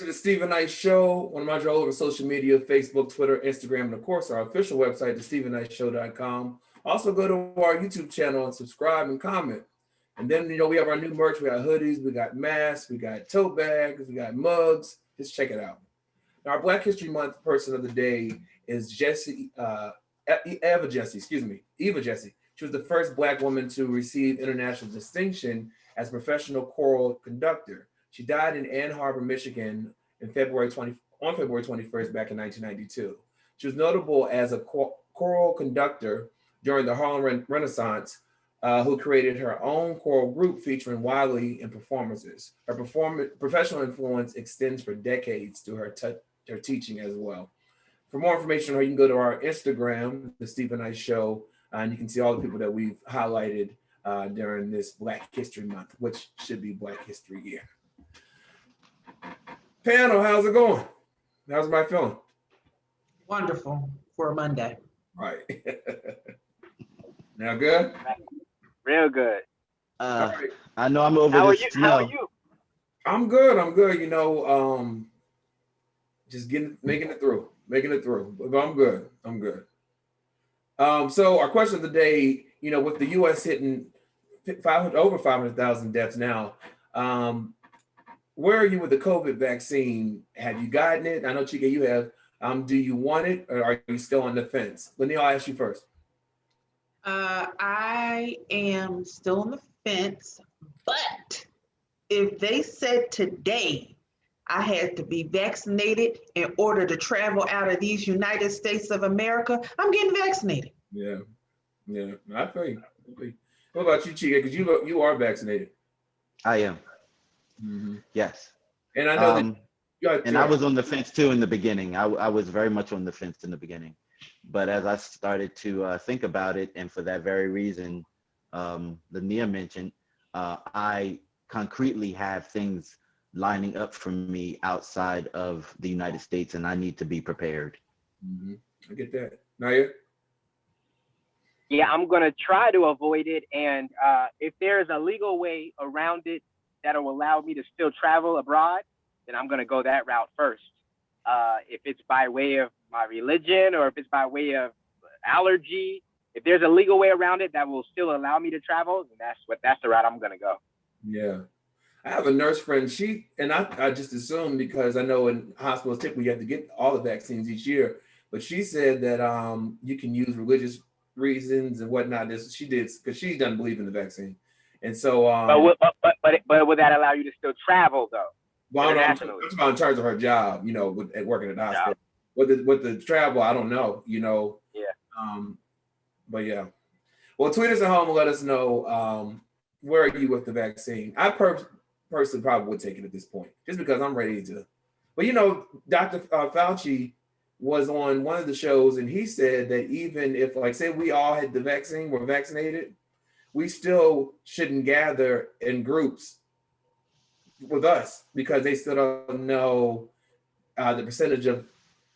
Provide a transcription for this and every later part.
to the Stephen Knight Show. Want to remind you all over social media, Facebook, Twitter, Instagram, and of course our official website, thestephennightshow.com. Also go to our YouTube channel and subscribe and comment. And then, we have our new merch. We got hoodies, we got masks, we got tote bags, we got mugs. Just check it out. Now, our Black History Month person of the day is Eva Jesse. She was the first Black woman to receive international distinction as a professional choral conductor. She died in Ann Arbor, Michigan on February 21st back in 1992. She was notable as a choral conductor during the Harlem Renaissance, who created her own choral group featuring Wiley in performances. Her professional influence extends for decades to her teaching as well. For more information on her, you can go to our Instagram, The Stephen Knight Show, and you can see all the people that we've highlighted during this Black History Month, which should be Black History Year. Panel, how's it going? How's everybody feeling? Wonderful for a Monday. Right. Now good? Real good. Right. I know I'm over the snow. How are you? I'm good. Just making it through. But I'm good. So our question of the day, with the U.S. hitting over 500,000 deaths now, where are you with the COVID vaccine? Have you gotten it? I know, Chike, you have. Do you want it, or are you still on the fence? Lynia, I'll ask you first. I am still on the fence, but if they said today I had to be vaccinated in order to travel out of these United States of America, I'm getting vaccinated. Yeah, I feel you. What about you, Chike? Because you are vaccinated. I am. Mm-hmm. Yes. And I know that. I was on the fence too in the beginning. I was very much on the fence in the beginning. But as I started to think about it, and for that very reason, Lynia mentioned, I concretely have things lining up for me outside of the United States, and I need to be prepared. Mm-hmm. I get that. Nayyir? Yeah, I'm going to try to avoid it. And if there's a legal way around it that will allow me to still travel abroad, then I'm going to go that route first. If it's by way of my religion or if it's by way of allergy, if there's a legal way around it that will still allow me to travel, then that's the route I'm going to go. Yeah. I have a nurse friend, I just assumed, because I know in hospitals typically you have to get all the vaccines each year, but she said that you can use religious reasons and whatnot. She did, because she doesn't believe in the vaccine. And so but would that allow you to still travel though? Well, I'm talking about in terms of her job, with working at the hospital. With the travel, I don't know, Yeah. But yeah. Well, tweet us at home and let us know where are you with the vaccine. I personally probably would take it at this point, just because I'm ready to. But Dr. Fauci was on one of the shows, and he said that even if, like, say we all had the vaccine, we're vaccinated, we still shouldn't gather in groups with us, because they still don't know the percentage of,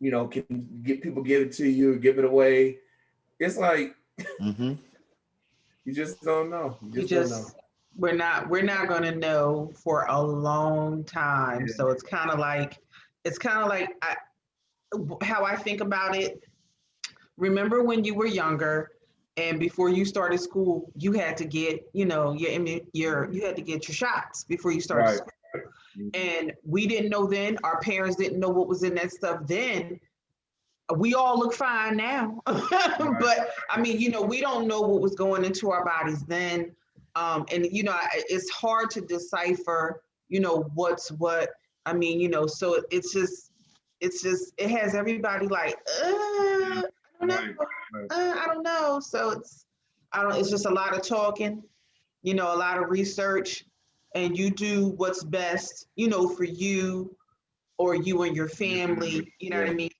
can get people give it to you, give it away. It's like, Mm-hmm. you just don't know. We're not going to know for a long time. Yeah. So it's kind of like how I think about it. Remember when you were younger and before you started school, you had to get, you had to get your shots before you started school. And we didn't know then, our parents didn't know what was in that stuff then. We all look fine now. But I mean, we don't know what was going into our bodies then. And it's hard to decipher, what's what. I mean, so it's just it has everybody like, I don't know. I don't know. So it's just a lot of talking, a lot of research, and you do what's best, for you or you and your family, you know what I mean?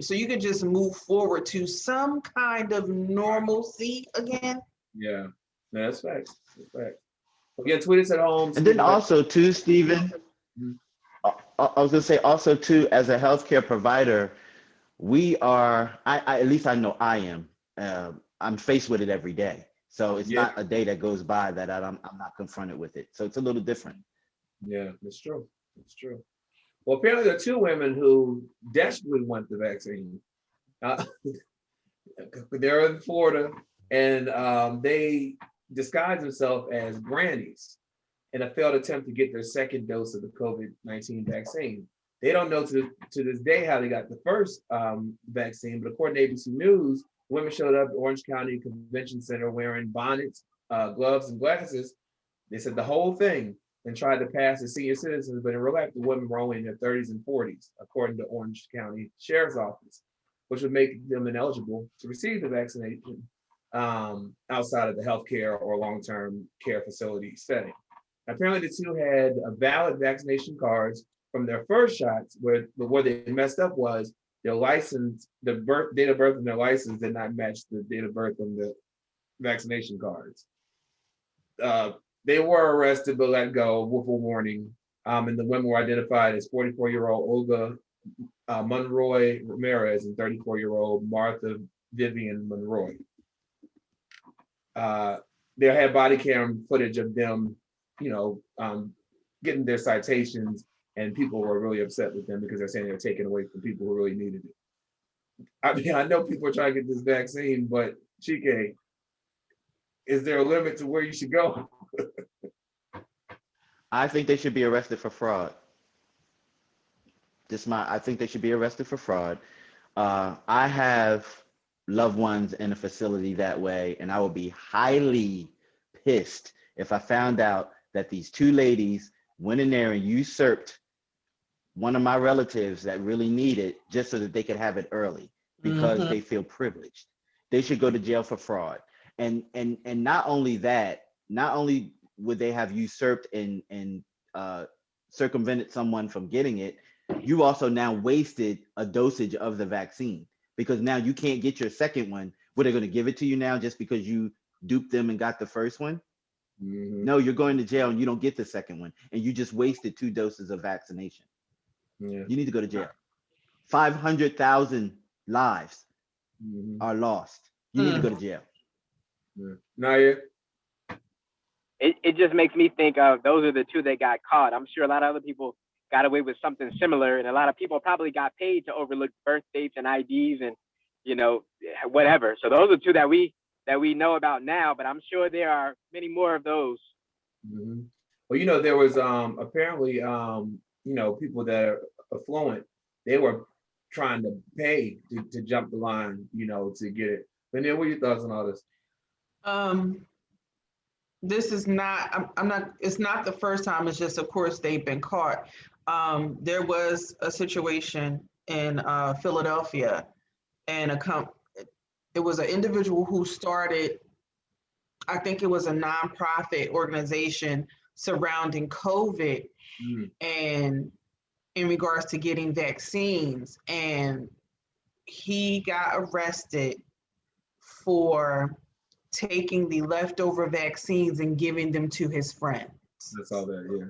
So you can just move forward to some kind of normalcy again. Yeah, that's facts. Again, tweet us at home. And then also too, Stephen, I was gonna say also too, as a healthcare provider, we are, I at least I know I am, I'm faced with it every day. So it's not a day that goes by that I'm not confronted with it. So it's a little different. Yeah, it's true. It's true. Well, apparently there are two women who desperately want the vaccine. They're in Florida, and they disguise themselves as grannies in a failed attempt to get their second dose of the COVID-19 vaccine. They don't know to this day how they got the first vaccine, but according to ABC News, women showed up at Orange County Convention Center wearing bonnets, gloves, and glasses. They said the whole thing and tried to pass as senior citizens, but in real life, the women were only in their 30s and 40s, according to Orange County Sheriff's Office, which would make them ineligible to receive the vaccination outside of the healthcare or long-term care facility setting. Apparently, the two had valid vaccination cards from their first shots, where they messed up was their license, the date of birth and their license did not match the date of birth on the vaccination cards. They were arrested but let go with a warning. And the women were identified as 44-year-old Olga Monroy Ramirez and 34-year-old Martha Vivian Monroy. They had body cam footage of them, getting their citations, and people were really upset with them because they're saying they're taken away from people who really needed it. I mean, I know people are trying to get this vaccine, but Chike, is there a limit to where you should go? I think they should be arrested for fraud. I think they should be arrested for fraud. I have loved ones in a facility that way, and I would be highly pissed if I found out that these two ladies went in there and usurped one of my relatives that really need it just so that they could have it early because they feel privileged. They should go to jail for fraud. And not only that, not only would they have usurped and circumvented someone from getting it, you also now wasted a dosage of the vaccine because now you can't get your second one. What, they're going to give it to you now just because you duped them and got the first one? No, you're going to jail and you don't get the second one, and you just wasted 2 doses of vaccination. You need to go to jail. 500,000 lives are lost. You need to go to jail. Nayyir? It just makes me think of those are the two that got caught. I'm sure a lot of other people got away with something similar, and a lot of people probably got paid to overlook birth dates and IDs and whatever. So those are two that we know about now, but I'm sure there are many more of those. Well, there was apparently people that are affluent, they were trying to pay to jump the line, to get it. Lynia, what are your thoughts on all this? This is not, it's not the first time, it's just, of course, they've been caught. There was a situation in Philadelphia, and it was an individual who started, I think it was a nonprofit organization surrounding COVID and in regards to getting vaccines. And he got arrested for taking the leftover vaccines and giving them to his friends. That's all that, yeah.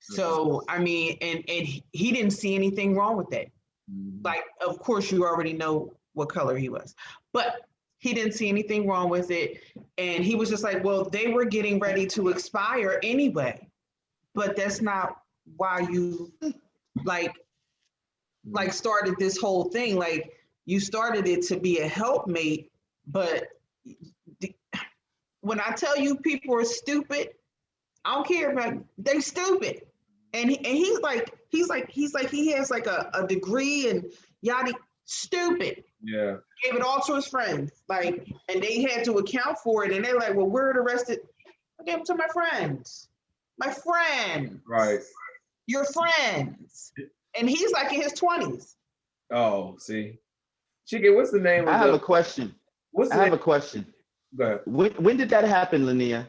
So, I mean, and he didn't see anything wrong with that. Like, of course, you already know what color he was, but he didn't see anything wrong with it. And he was just like, well, they were getting ready to expire anyway, but that's not why you like started this whole thing. Like, you started it to be a helpmate, but when I tell you people are stupid, I don't care about it. They stupid. And he's like he has like a degree and yada, stupid. Yeah. Gave it all to his friends. Like, and they had to account for it. And they're like, well, we're arrested. I gave it to my friends. My friends. Right. Your friends. And he's like in his 20s. Oh, see. Chike, what's the name of I have a question. I have a question. Go ahead. When did that happen, Lynia?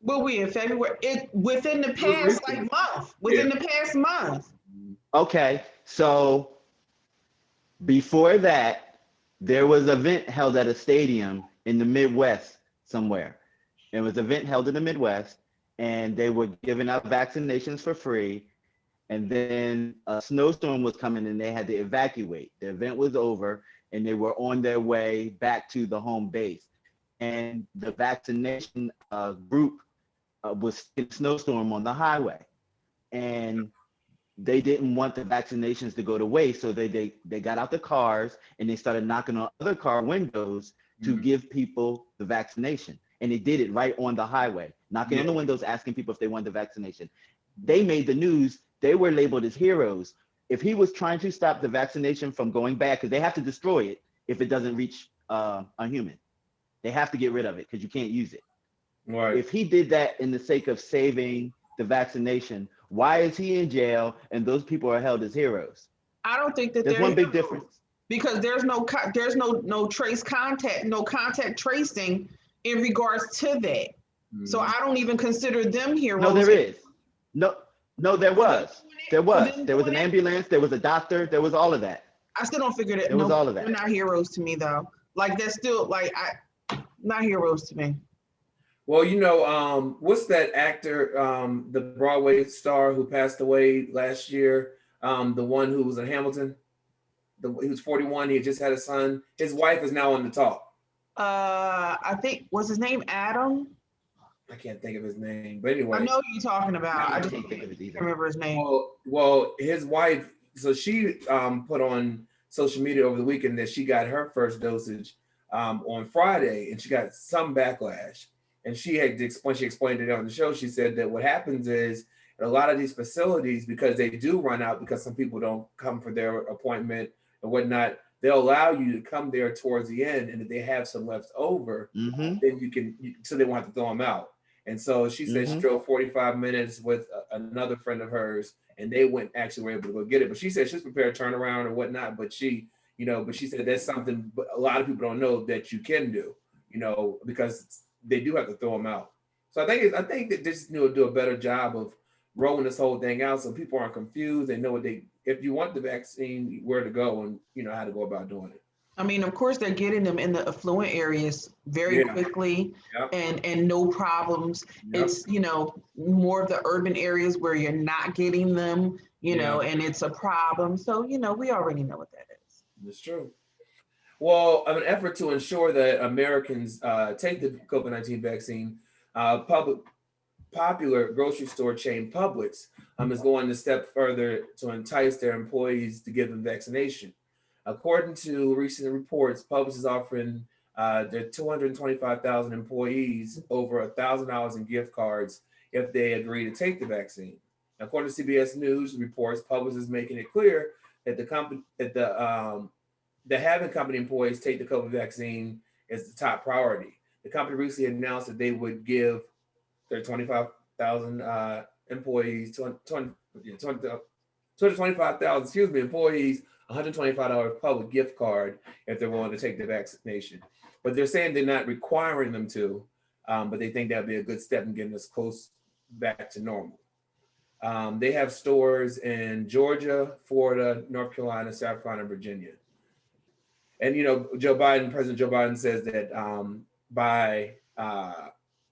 Well, we in February. Within the past month. Within the past month. Okay, so before that, there was an event held at a stadium in the Midwest somewhere. It was an event held in the Midwest, and they were giving out vaccinations for free. And then a snowstorm was coming, and they had to evacuate. The event was over, and they were on their way back to the home base. And the vaccination group was in a snowstorm on the highway. And they didn't want the vaccinations to go to waste, so they got out the cars and they started knocking on other car windows to give people the vaccination. And they did it right on the highway, knocking on the windows, asking people if they wanted the vaccination. They made the news. They were labeled as heroes. If he was trying to stop the vaccination from going bad, because they have to destroy it if it doesn't reach a human. They have to get rid of it because you can't use it. Right. If he did that in the sake of saving the vaccination, why is he in jail and those people are held as heroes? I don't think that There's one big difference. Because there's no trace contact, no contact tracing in regards to that. So I don't even consider them heroes. No, there is. No, there was. There was an ambulance, there was a doctor, there was all of that. I still don't figure that. There was all of that. They're not heroes to me though. Like that's still like not heroes to me. Well, you know, what's that actor, the Broadway star who passed away last year? The one who was in Hamilton. He was 41. He had just had a son. His wife is now on the talk. I think was his name Adam. I can't think of his name, but anyway. I know who you're talking about. I just can't think of it either. can't remember his name. Well, his wife. So she put on social media over the weekend that she got her first dosage on Friday, and she got some backlash. And she explained it on the show. She said that what happens is a lot of these facilities, because they do run out because some people don't come for their appointment and whatnot, they'll allow you to come there towards the end, and if they have some left over, then you can, so they won't have to throw them out. And so she said she drove 45 minutes with another friend of hers, and they were able to go get it. But she said she's prepared to turn around and whatnot. But she said that's something a lot of people don't know that you can do, because they do have to throw them out. So I think that they just need to do a better job of rolling this whole thing out so people aren't confused. They know if you want the vaccine, where to go and how to go about doing it. I mean, of course, they're getting them in the affluent areas very quickly and no problems. It's, more of the urban areas where you're not getting them, and it's a problem. So, we already know what that is. It's true. Well, an effort to ensure that Americans take the COVID-19 vaccine, popular grocery store chain Publix is going a step further to entice their employees to give them vaccination. According to recent reports, Publix is offering their 225,000 employees over $1,000 in gift cards if they agree to take the vaccine. According to CBS News reports, Publix is making it clear that having company employees take the COVID vaccine is the top priority. The company recently announced that they would give their 25,000 employees, 225,000, employees, $125 public gift card if they're willing to take the vaccination. But they're saying they're not requiring them to, but they think that'd be a good step in getting us close back to normal. They have stores in Georgia, Florida, North Carolina, South Carolina, and Virginia. And, President Joe Biden says that by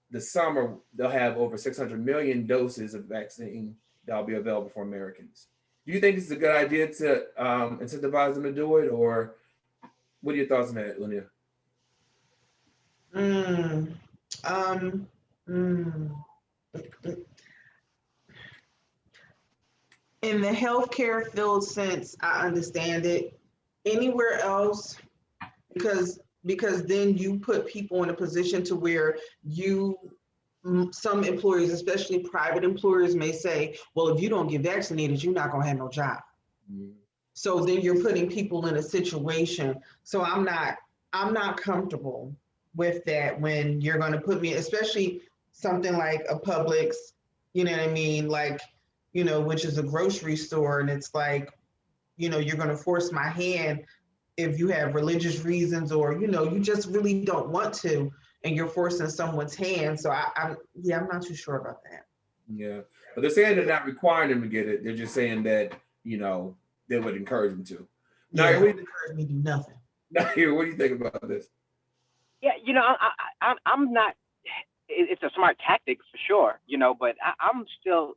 the summer, they'll have over 600 million doses of vaccine that'll be available for Americans. Do you think this is a good idea to incentivize them to do it, or what are your thoughts on that, Lynia? In the healthcare field sense, I understand it. Anywhere else, because then you put people in a position to where some employers, especially private employers, may say, well, if you don't get vaccinated, you're not going to have no job. So then you're putting people in a situation. So I'm not comfortable with that when you're going to put me, especially something like a Publix, you know what I mean? Like, which is a grocery store. And it's like, you're going to force my hand if you have religious reasons or, you just really don't want to, and you're forcing someone's hand. So I'm not too sure about that. Yeah, but they're saying they're not requiring them to get it. They're just saying that, they would encourage them to. Nayyir, would encourage me to do nothing. Nayyir, what do you think about this? Yeah, I'm not, it's a smart tactic for sure, but I'm still,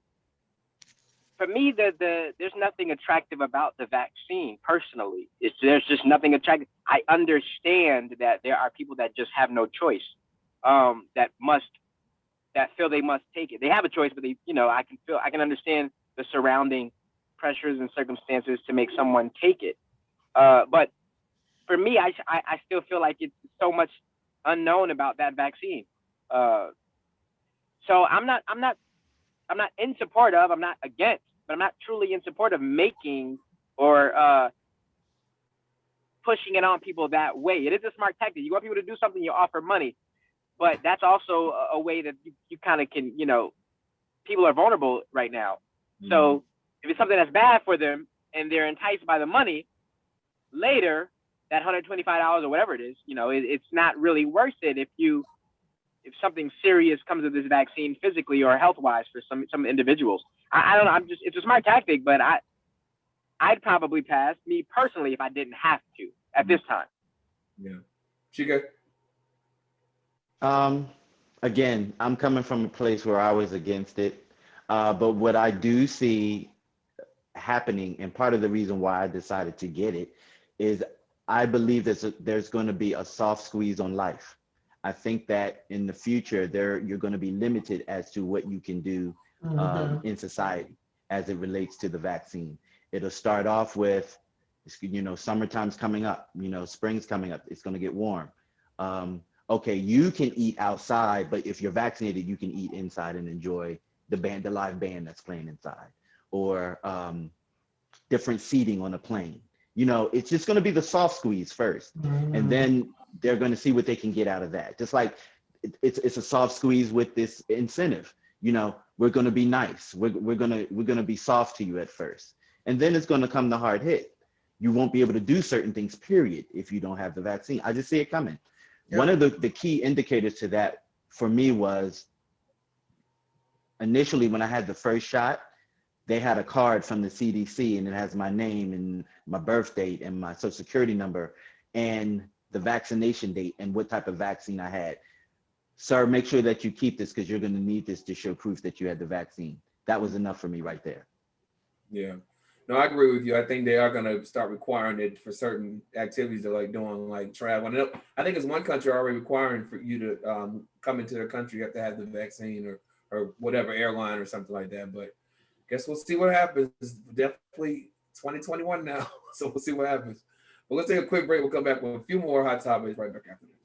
for me, there's nothing attractive about the vaccine personally. There's just nothing attractive. I understand that there are people that just have no choice, that feel they must take it. They have a choice, but I can understand the surrounding pressures and circumstances to make someone take it. But for me, I still feel like it's so much unknown about that vaccine. So I'm not in support of, I'm not against, but I'm not truly in support of making or pushing it on people that way. It is a smart tactic. You want people to do something, you offer money, but that's also a way that you kind of can, people are vulnerable right now. So if it's something that's bad for them and they're enticed by the money, later that $125 or whatever it is, it's not really worth it if something serious comes of this vaccine physically or health-wise for some individuals. I don't know. It's a smart tactic, but I'd probably pass, me personally, if I didn't have to at this time. Yeah. Chike? Again, I'm coming from a place where I was against it. But what I do see happening, and part of the reason why I decided to get it, is I believe there's going to be a soft squeeze on life. I think that in the future, you're going to be limited as to what you can do in society as it relates to the vaccine. It'll start off with, summertime's coming up, spring's coming up, it's going to get warm. Okay, you can eat outside, but if you're vaccinated, you can eat inside and enjoy the live band that's playing inside, or different seating on a plane. It's just going to be the soft squeeze first, and then they're going to see what they can get out of that. Just like it's a soft squeeze with this incentive. We're going to be nice. We're going to be soft to you at first, and then it's going to come the hard hit. You won't be able to do certain things, period, if you don't have the vaccine. I just see it coming. Yep. One of the key indicators to that for me was initially when I had the first shot, they had a card from the CDC and it has my name and my birth date and my social security number and the vaccination date and what type of vaccine I had. Sir, make sure that you keep this because you're going to need this to show proof that you had the vaccine. That was enough for me right there. Yeah. No, I agree with you. I think they are going to start requiring it for certain activities they're doing, like travel. And I think it's one country already requiring for you to come into their country, you have to have the vaccine or whatever airline or something like that. But guess we'll see what happens. It's definitely 2021 now, so we'll see what happens. But let's take a quick break. We'll come back with a few more hot topics right back after this.